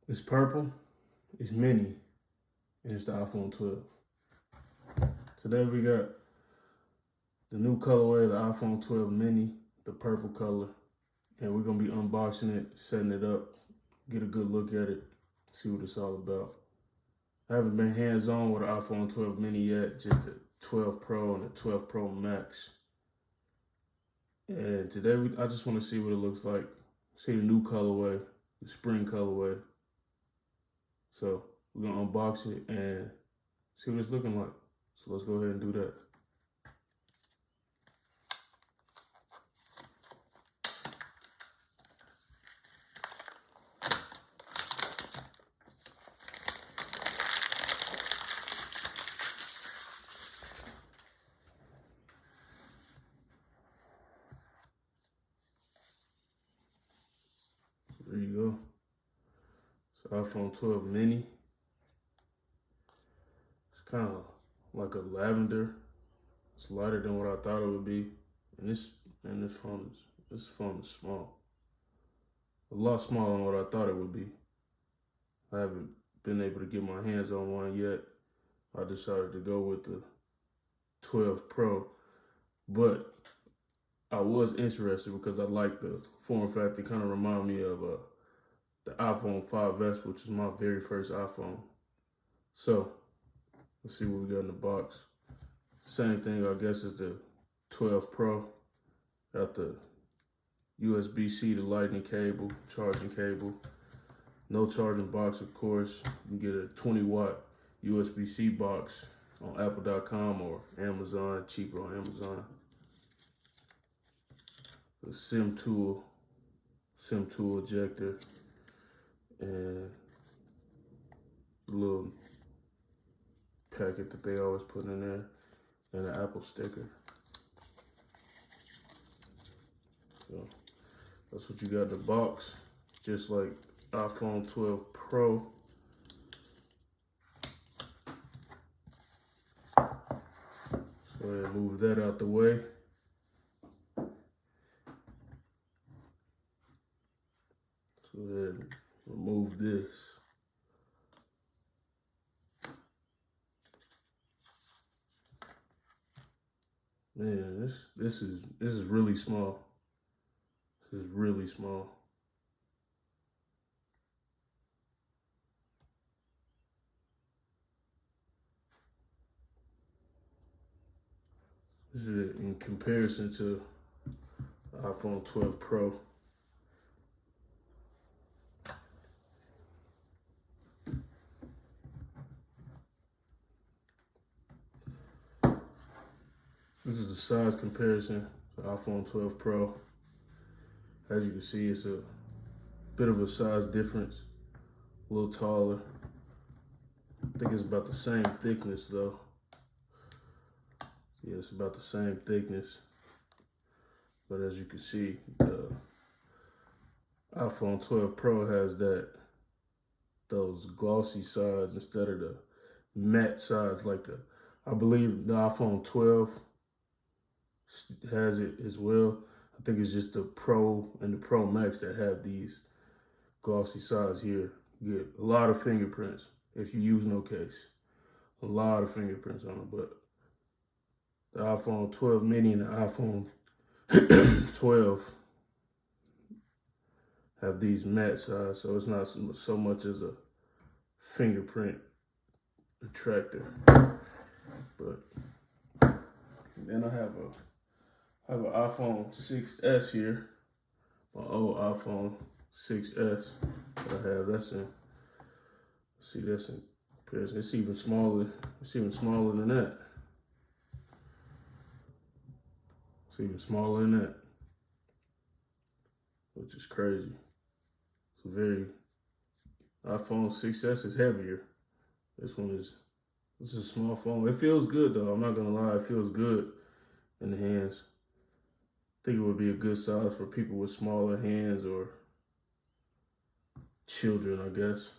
It's purple, it's mini, and it's the iPhone 12. Today we got the new colorway of the iPhone 12 mini, the purple color, and we're gonna be unboxing it, setting it up, get a good look at it, see what it's all about. I haven't been hands-on with the iPhone 12 mini yet, just the 12 Pro and the 12 Pro Max. And today I just want to see what it looks like, see the new colorway, the spring colorway. So we're gonna unbox it and see what it's looking like. So let's go ahead and do that. There you go. It's iPhone 12 mini. It's kind of like a lavender. It's lighter than what I thought it would be. And this phone is small. A lot smaller than what I thought it would be. I haven't been able to get my hands on one yet. I decided to go with the 12 Pro, but I was interested because I like the form factor. Kind of remind me of the iPhone 5S, which is my very first iPhone. So let's see what we got in the box. Same thing, I guess, as the 12 Pro. Got the USB-C to lightning cable, charging cable. No charging box, of course. You can get a 20-watt USB-C box on Apple.com or Amazon, cheaper on Amazon. The SIM tool ejector, and the little packet that they always put in there, and an Apple sticker. So that's what you got in the box, just like iPhone 12 Pro. So go ahead and move that out the way. Go ahead and remove this. Man, this is really small. This is really small. This is in comparison to iPhone 12 Pro. This is the size comparison to iPhone 12 Pro. As you can see, it's a bit of a size difference, a little taller. I think it's about the same thickness though. Yeah, it's about the same thickness. But as you can see, the iPhone 12 Pro has those glossy sides instead of the matte sides I believe the iPhone 12 has it as well. I think it's just the Pro and the Pro Max that have these glossy sides here. You get a lot of fingerprints if you use no case. A lot of fingerprints on it, but the iPhone 12 mini and the iPhone 12 have these matte sides, so it's not so much as a fingerprint attractor. But then I have an iPhone 6S here, my old iPhone 6S that I have. That's in comparison. It's even smaller. It's even smaller than that. It's even smaller than that, which is crazy. It's iPhone 6S is heavier. This is a small phone. It feels good though. I'm not gonna lie. It feels good in the hands. I think it would be a good size for people with smaller hands or children, I guess.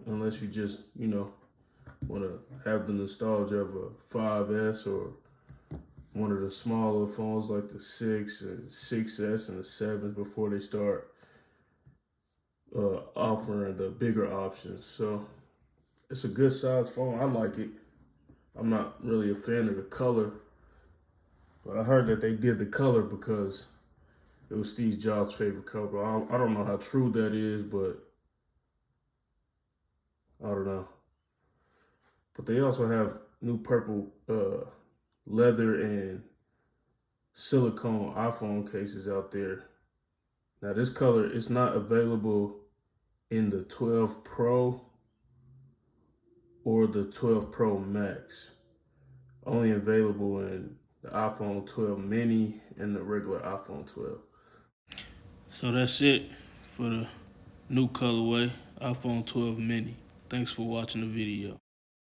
Unless you just, want to have the nostalgia of a 5S or one of the smaller phones like the 6 and 6S and the 7s before they start offering the bigger options. So it's a good size phone. I like it. I'm not really a fan of the color, but I heard that they did the color because it was Steve Jobs' favorite color. I don't know how true that is, but I don't know. But they also have new purple leather and silicone iPhone cases out there. Now this color is not available in the 12 Pro or the 12 Pro Max. Only available in the iPhone 12 mini and the regular iPhone 12. So that's it for the new colorway, iPhone 12 mini. Thanks for watching the video.